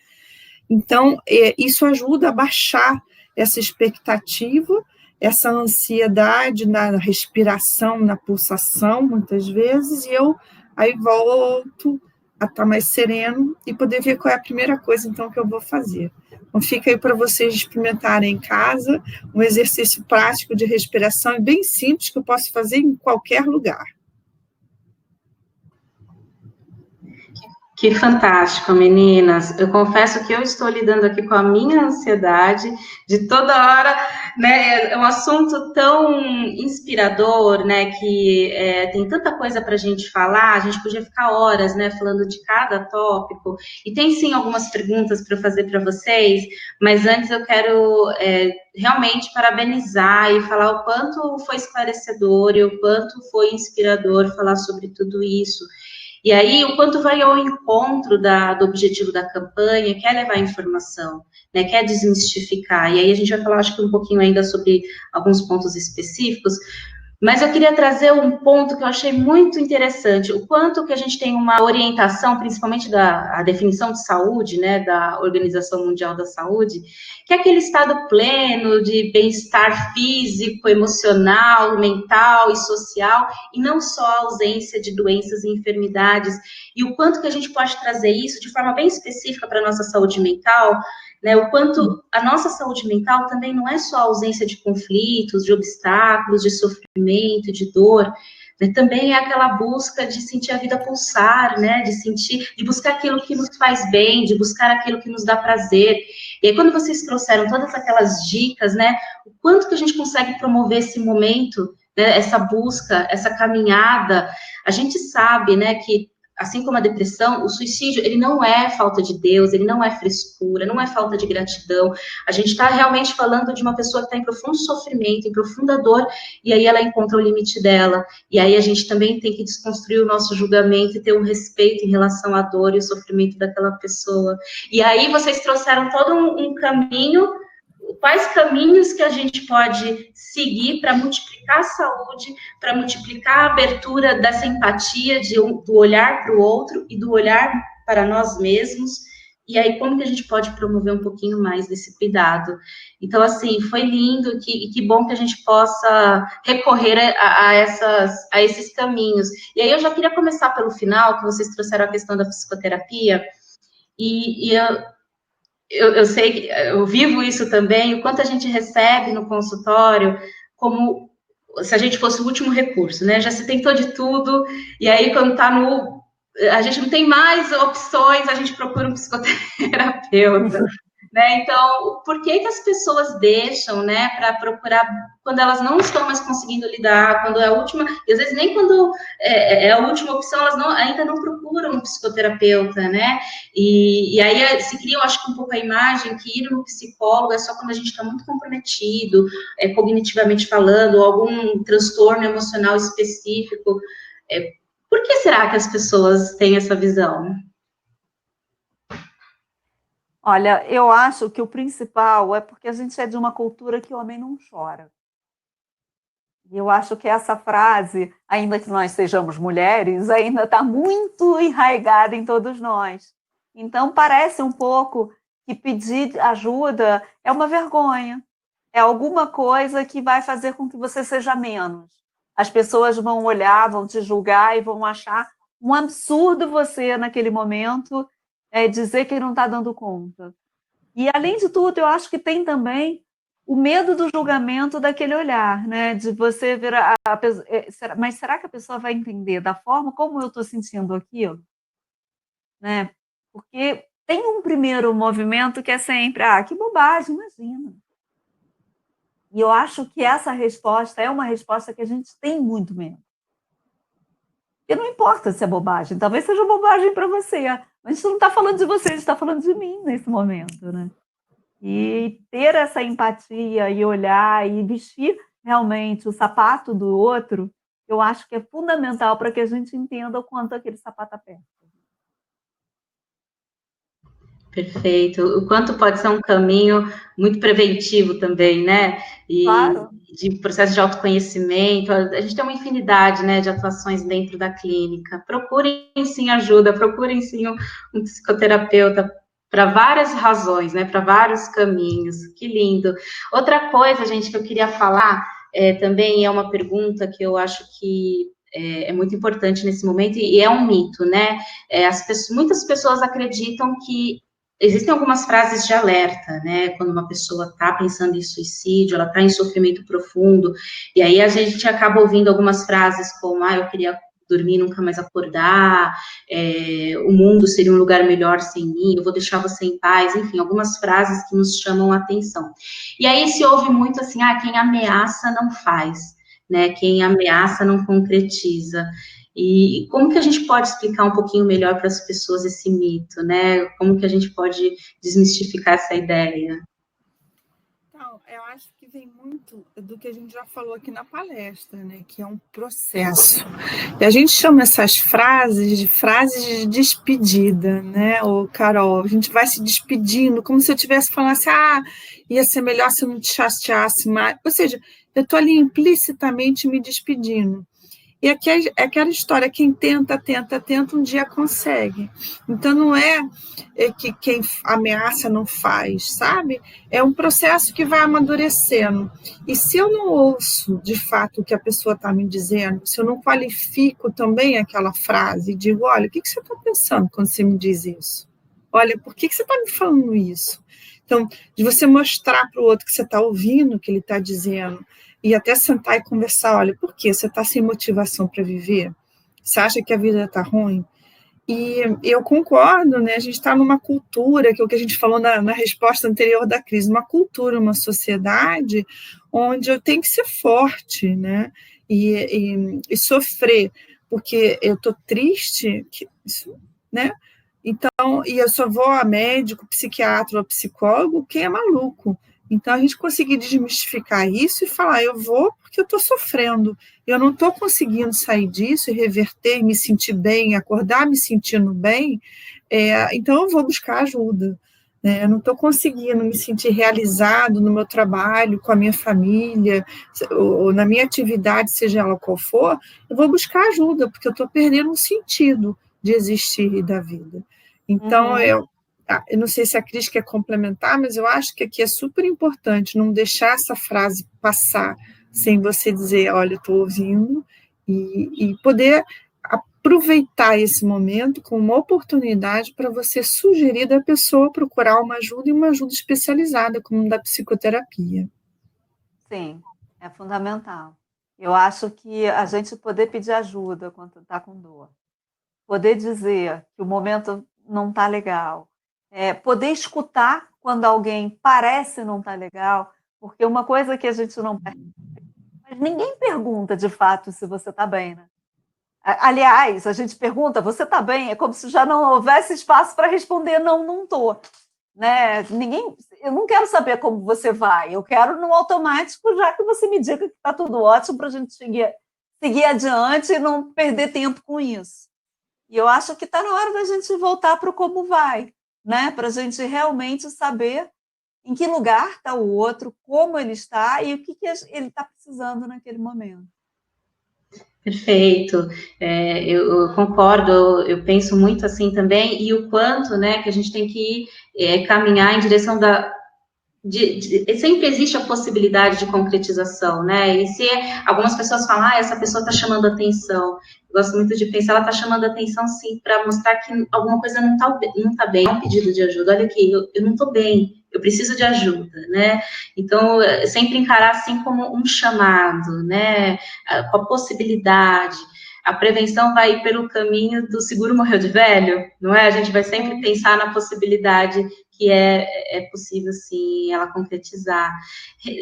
Então, isso ajuda a baixar essa expectativa, essa ansiedade na respiração, na pulsação, muitas vezes, e eu aí volto a estar mais sereno e poder ver qual é a primeira coisa, então, que eu vou fazer. Então, fica aí para vocês experimentarem em casa, um exercício prático de respiração, e bem simples, que eu posso fazer em qualquer lugar. Que fantástico, meninas. Eu confesso que eu estou lidando aqui com a minha ansiedade de toda hora, né? É um assunto tão inspirador, né? Que tem tanta coisa para a gente falar. A gente podia ficar horas, né? Falando de cada tópico. E tem sim algumas perguntas para fazer para vocês, mas antes eu quero realmente parabenizar e falar o quanto foi esclarecedor e o quanto foi inspirador falar sobre tudo isso. E aí, o quanto vai ao encontro do objetivo da campanha, que é levar informação, né, que é desmistificar. E aí a gente vai falar, acho que um pouquinho ainda sobre alguns pontos específicos, mas eu queria trazer um ponto que eu achei muito interessante, o quanto que a gente tem uma orientação, principalmente a definição de saúde, né, da Organização Mundial da Saúde, que é aquele estado pleno de bem-estar físico, emocional, mental e social, e não só a ausência de doenças e enfermidades, e o quanto que a gente pode trazer isso de forma bem específica para a nossa saúde mental, né, o quanto a nossa saúde mental também não é só a ausência de conflitos, de obstáculos, de sofrimento, de dor, né, também é aquela busca de sentir a vida pulsar, né, de buscar aquilo que nos faz bem, de buscar aquilo que nos dá prazer. E aí, quando vocês trouxeram todas aquelas dicas, né, o quanto que a gente consegue promover esse momento, né, essa busca, essa caminhada, a gente sabe, né, que assim como a depressão, o suicídio, ele não é falta de Deus, ele não é frescura, não é falta de gratidão. A gente está realmente falando de uma pessoa que está em profundo sofrimento, em profunda dor, e aí ela encontra o limite dela. E aí a gente também tem que desconstruir o nosso julgamento e ter um respeito em relação à dor e o sofrimento daquela pessoa. E aí vocês trouxeram todo um caminho. Quais caminhos que a gente pode seguir para multiplicar a saúde, para multiplicar a abertura dessa empatia, do olhar para o outro e do olhar para nós mesmos, e aí como que a gente pode promover um pouquinho mais desse cuidado. Então, assim, foi lindo, e que bom que a gente possa recorrer a esses caminhos. E aí eu já queria começar pelo final, que vocês trouxeram a questão da psicoterapia, e eu sei, eu vivo isso também, o quanto a gente recebe no consultório, como se a gente fosse o último recurso, né? Já se tentou de tudo, e aí quando tá a gente não tem mais opções, a gente procura um psicoterapeuta. né? Então, por que as pessoas deixam, né, para procurar quando elas não estão mais conseguindo lidar, quando é a última, e às vezes nem quando é a última opção, elas ainda não procuram um psicoterapeuta, né? E aí se cria, eu acho que um pouco a imagem que ir no psicólogo é só quando a gente está muito comprometido, cognitivamente falando, ou algum transtorno emocional específico. Por que será que as pessoas têm essa visão? Olha, eu acho que o principal é porque a gente é de uma cultura que o homem não chora. E eu acho que essa frase, ainda que nós sejamos mulheres, ainda está muito enraizada em todos nós. Então, parece um pouco que pedir ajuda é uma vergonha, é alguma coisa que vai fazer com que você seja menos. As pessoas vão olhar, vão te julgar e vão achar um absurdo você, naquele momento, dizer que não está dando conta. E, além de tudo, eu acho que tem também o medo do julgamento daquele olhar, né? De você ver mas será que a pessoa vai entender da forma como eu estou sentindo aquilo? Né? Porque tem um primeiro movimento que é sempre, que bobagem, imagina. E eu acho que essa resposta é uma resposta que a gente tem muito medo. E não importa se é bobagem, talvez seja bobagem para você, mas a gente não está falando de você, a gente está falando de mim nesse momento, né? E ter essa empatia e olhar e vestir realmente o sapato do outro, eu acho que é fundamental para que a gente entenda o quanto aquele sapato aperta. Perfeito. O quanto pode ser um caminho muito preventivo também, né? E Claro. de processo de autoconhecimento. A gente tem uma infinidade, né, de atuações dentro da clínica. Procurem sim ajuda, procurem sim um psicoterapeuta para várias razões, né? Para vários caminhos. Que lindo. Outra coisa, gente, que eu queria falar também é uma pergunta que eu acho que é muito importante nesse momento e é um mito, né? Muitas pessoas acreditam que existem algumas frases de alerta, né? Quando uma pessoa está pensando em suicídio, ela está em sofrimento profundo, e aí a gente acaba ouvindo algumas frases como, eu queria dormir e nunca mais acordar, o mundo seria um lugar melhor sem mim, eu vou deixar você em paz, enfim, algumas frases que nos chamam a atenção. E aí se ouve muito assim, quem ameaça não faz, né? Quem ameaça não concretiza. E como que a gente pode explicar um pouquinho melhor para as pessoas esse mito, né? Como que a gente pode desmistificar essa ideia? Então, eu acho que vem muito do que a gente já falou aqui na palestra, né? Que é um processo. E a gente chama essas frases de despedida, né, ô Carol? A gente vai se despedindo, como se eu estivesse falando assim, ia ser melhor se eu não te chateasse mais. Ou seja, eu estou ali implicitamente me despedindo. E aqui é aquela história, quem tenta, tenta, tenta, um dia consegue. Então, não é que quem ameaça não faz, sabe? É um processo que vai amadurecendo. E se eu não ouço, de fato, o que a pessoa está me dizendo, se eu não qualifico também aquela frase e digo, olha, o que você está pensando quando você me diz isso? Olha, por que você está me falando isso? Então, de você mostrar para o outro que você está ouvindo o que ele está dizendo, e até sentar e conversar, olha, por quê? Você está sem motivação para viver? Você acha que a vida está ruim? E eu concordo, né? A gente está numa cultura, que é o que a gente falou na resposta anterior da crise, uma cultura, uma sociedade onde eu tenho que ser forte, né? E sofrer, porque eu estou triste, né? Então, e eu só vou a médico, psiquiatra ou psicólogo, quem é maluco. Então, a gente conseguir desmistificar isso e falar, eu vou porque eu estou sofrendo, eu não estou conseguindo sair disso e reverter, me sentir bem, acordar me sentindo bem, então eu vou buscar ajuda. Né? Eu não estou conseguindo me sentir realizado no meu trabalho, com a minha família, ou na minha atividade, seja ela qual for, eu vou buscar ajuda, porque eu estou perdendo um sentido de existir e da vida. Então, eu não sei se a Cris quer complementar, mas eu acho que aqui é super importante não deixar essa frase passar sem você dizer, olha, estou ouvindo, e poder aproveitar esse momento como uma oportunidade para você sugerir da pessoa procurar uma ajuda e uma ajuda especializada, como da psicoterapia. Sim, é fundamental. Eu acho que a gente poder pedir ajuda quando está com dor, poder dizer que o momento não está legal, poder escutar quando alguém parece não estar legal, porque uma coisa que a gente não percebe, mas ninguém pergunta de fato se você está bem, né? Aliás, a gente pergunta, você está bem? É como se já não houvesse espaço para responder, não, não estou. Né? Eu não quero saber como você vai, eu quero no automático, já que você me diga que está tudo ótimo para a gente seguir adiante e não perder tempo com isso. E eu acho que está na hora da gente voltar para o como vai, né? Para a gente realmente saber em que lugar está o outro, como ele está e o que ele está precisando naquele momento. Perfeito, eu concordo, eu penso muito assim também, e o quanto, né, que a gente tem que caminhar em direção sempre existe a possibilidade de concretização, né, e se algumas pessoas falam, essa pessoa está chamando atenção, eu gosto muito de pensar, ela está chamando atenção sim, para mostrar que alguma coisa não tá bem, é um pedido de ajuda, olha aqui, eu não estou bem, eu preciso de ajuda, né, então, sempre encarar assim como um chamado, né, com a possibilidade, a prevenção vai pelo caminho do seguro morreu de velho, não é? A gente vai sempre pensar na possibilidade que é possível, sim, ela concretizar.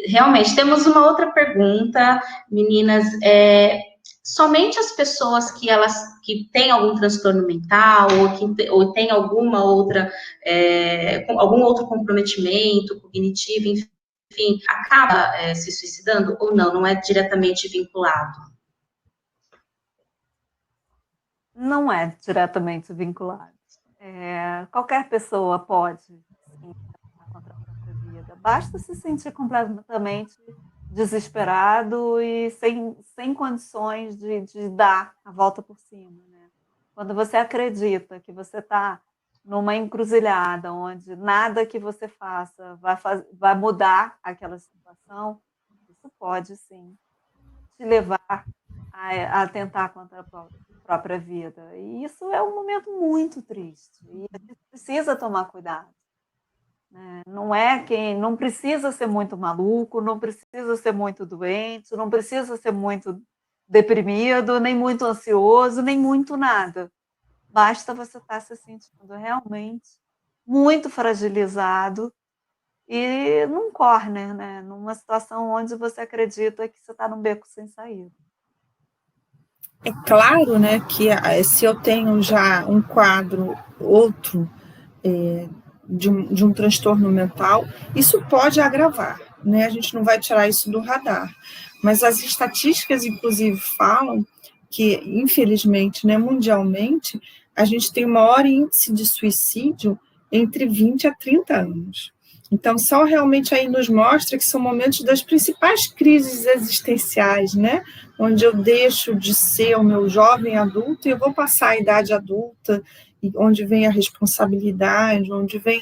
Realmente, temos uma outra pergunta, meninas, somente as pessoas que têm algum transtorno mental ou têm alguma outra, algum outro comprometimento cognitivo, enfim, acaba se suicidando ou não? Não é diretamente vinculado? Não é diretamente vinculado. Qualquer pessoa pode sim, contra a própria vida. Basta se sentir completamente desesperado e sem condições de dar a volta por cima. Né? Quando você acredita que você está numa encruzilhada onde nada que você faça vai mudar aquela situação, isso pode, sim, te levar a tentar contra a própria vida. E isso é um momento muito triste. E a gente precisa tomar cuidado. Né? Não precisa ser muito maluco, não precisa ser muito doente, não precisa ser muito deprimido, nem muito ansioso, nem muito nada. Basta você estar se sentindo realmente muito fragilizado e num corner, né? Numa situação onde você acredita que você está num beco sem saída. É claro, né, que se eu tenho já um quadro outro de um transtorno mental, isso pode agravar, né? A gente não vai tirar isso do radar. Mas as estatísticas, inclusive, falam que, infelizmente, né, mundialmente, a gente tem o maior índice de suicídio entre 20 a 30 anos. Então, só realmente aí nos mostra que são momentos das principais crises existenciais, né? Onde eu deixo de ser o meu jovem adulto e eu vou passar a idade adulta, onde vem a responsabilidade, onde vem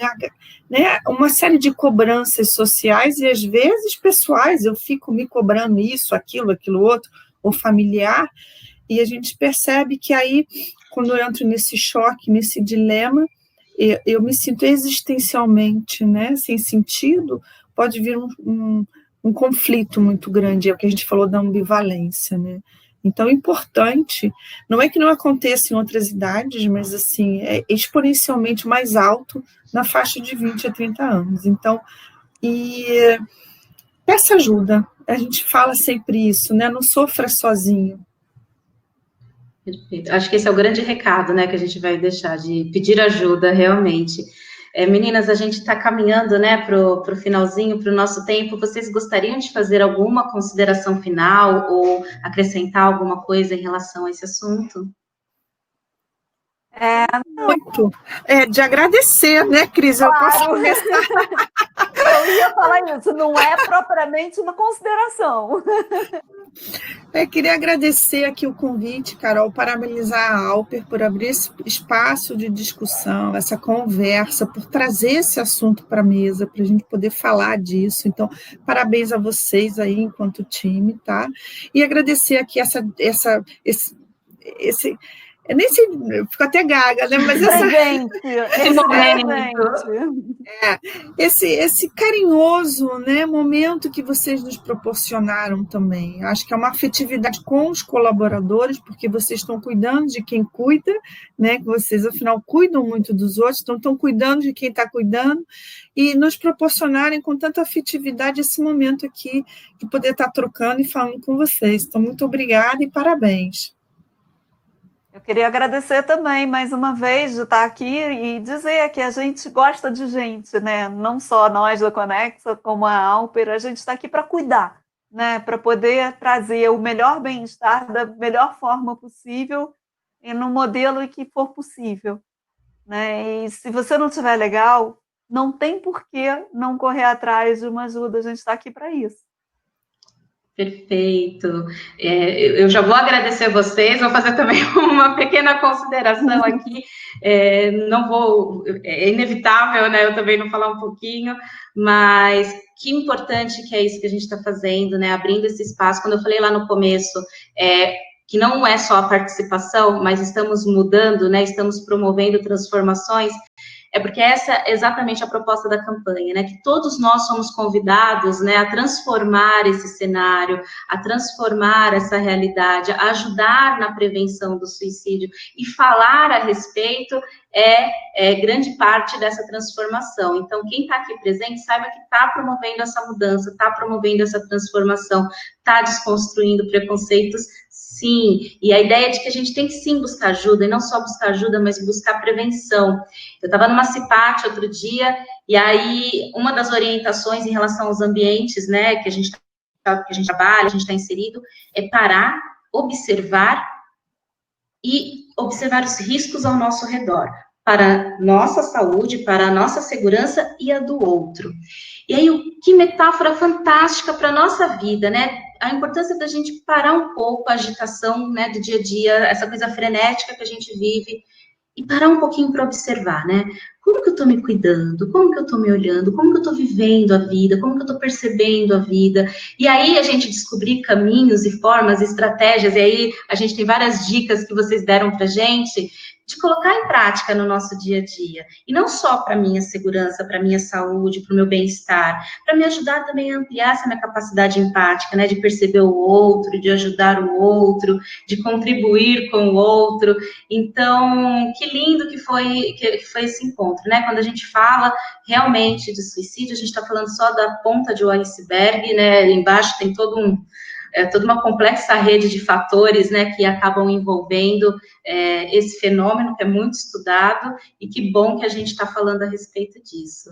né, uma série de cobranças sociais e, às vezes, pessoais. Eu fico me cobrando isso, aquilo outro, ou familiar, e a gente percebe que aí, quando eu entro nesse choque, nesse dilema, eu me sinto existencialmente, né, sem sentido, pode vir um conflito muito grande, é o que a gente falou da ambivalência, né? Então, é importante, não é que não aconteça em outras idades, mas, assim, é exponencialmente mais alto na faixa de 20 a 30 anos. Então, peça ajuda, a gente fala sempre isso, né? Não sofra sozinho. Perfeito. Acho que esse é o grande recado, né, que a gente vai deixar, de pedir ajuda, realmente. Meninas, a gente está caminhando, né, para o finalzinho, para o nosso tempo. Vocês gostariam de fazer alguma consideração final ou acrescentar alguma coisa em relação a esse assunto? Muito. De agradecer, né, Cris? Claro. Eu posso começar. Eu ia falar isso, não é propriamente uma consideração. Queria agradecer aqui o convite, Carol, parabenizar a Alper por abrir esse espaço de discussão, essa conversa, por trazer esse assunto para a mesa, para a gente poder falar disso. Então, parabéns a vocês aí, enquanto time, tá? E agradecer aqui Eu nem sei, eu fico até gaga, né? Mas esse carinhoso, né, momento que vocês nos proporcionaram também. Acho que é uma afetividade com os colaboradores, porque vocês estão cuidando de quem cuida, né? Que vocês, afinal, cuidam muito dos outros, então estão cuidando de quem está cuidando, e nos proporcionarem com tanta afetividade esse momento aqui, de poder estar trocando e falando com vocês. Então, muito obrigada e parabéns. Eu queria agradecer também, mais uma vez, de estar aqui e dizer que a gente gosta de gente, né? Não só nós da Conexa, como a Alper, a gente está aqui para cuidar, né? Para poder trazer o melhor bem-estar da melhor forma possível e no modelo que for possível, né? E se você não estiver legal, não tem por que não correr atrás de uma ajuda, a gente está aqui para isso. Perfeito. Eu já vou agradecer vocês, vou fazer também uma pequena consideração aqui. Não vou, é inevitável, né? Eu também não falar um pouquinho, mas que importante que é isso que a gente está fazendo, né? Abrindo esse espaço. Quando eu falei lá no começo, que não é só a participação, mas estamos mudando, né? Estamos promovendo transformações. É porque essa é exatamente a proposta da campanha, né? Que todos nós somos convidados, né, a transformar esse cenário, a transformar essa realidade, a ajudar na prevenção do suicídio e falar a respeito é grande parte dessa transformação. Então, quem está aqui presente, saiba que está promovendo essa mudança, está promovendo essa transformação, está desconstruindo preconceitos, sim. E a ideia é de que a gente tem que sim buscar ajuda, e não só buscar ajuda, mas buscar prevenção. Eu estava numa CIPAT outro dia, e aí uma das orientações em relação aos ambientes, né, que a gente trabalha, a gente está inserido, é parar, observar os riscos ao nosso redor, para nossa saúde, para a nossa segurança e a do outro. E aí, que metáfora fantástica para a nossa vida, né? A importância da gente parar um pouco a agitação, né, do dia a dia, essa coisa frenética que a gente vive, e parar um pouquinho para observar, né? Como que eu estou me cuidando? Como que eu estou me olhando? Como que eu estou vivendo a vida? Como que eu estou percebendo a vida? E aí a gente descobrir caminhos e formas, estratégias, e aí a gente tem várias dicas que vocês deram para a gente, de colocar em prática no nosso dia a dia. E não só para a minha segurança, para a minha saúde, para o meu bem-estar, para me ajudar também a ampliar essa minha capacidade empática, né? De perceber o outro, de ajudar o outro, de contribuir com o outro. Então, que lindo que foi esse encontro, né? Quando a gente fala realmente de suicídio, a gente está falando só da ponta de um iceberg, né? Embaixo tem toda uma complexa rede de fatores, né, que acabam envolvendo esse fenômeno que é muito estudado, e que bom que a gente está falando a respeito disso.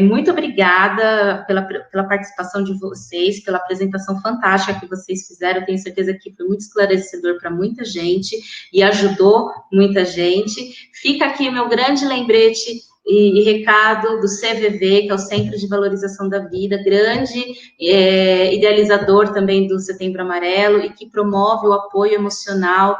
Muito obrigada pela participação de vocês, pela apresentação fantástica que vocês fizeram. Eu tenho certeza que foi muito esclarecedor para muita gente e ajudou muita gente. Fica aqui o meu grande lembrete e recado do CVV, que é o Centro de Valorização da Vida, grande idealizador também do Setembro Amarelo, e que promove o apoio emocional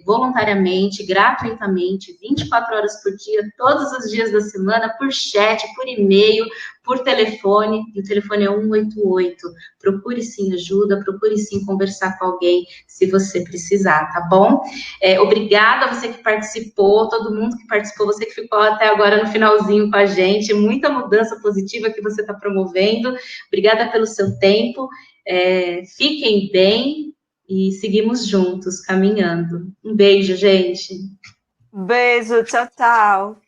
voluntariamente, gratuitamente, 24 horas por dia, todos os dias da semana, por chat, por e-mail, por telefone, e o telefone é 188. Procure sim ajuda, procure sim conversar com alguém, se você precisar, tá bom? Obrigada a você que participou, todo mundo que participou, você que ficou até agora no finalzinho com a gente, muita mudança positiva que você está promovendo. Obrigada pelo seu tempo, fiquem bem e seguimos juntos, caminhando. Um beijo, gente. Beijo, tchau, tchau.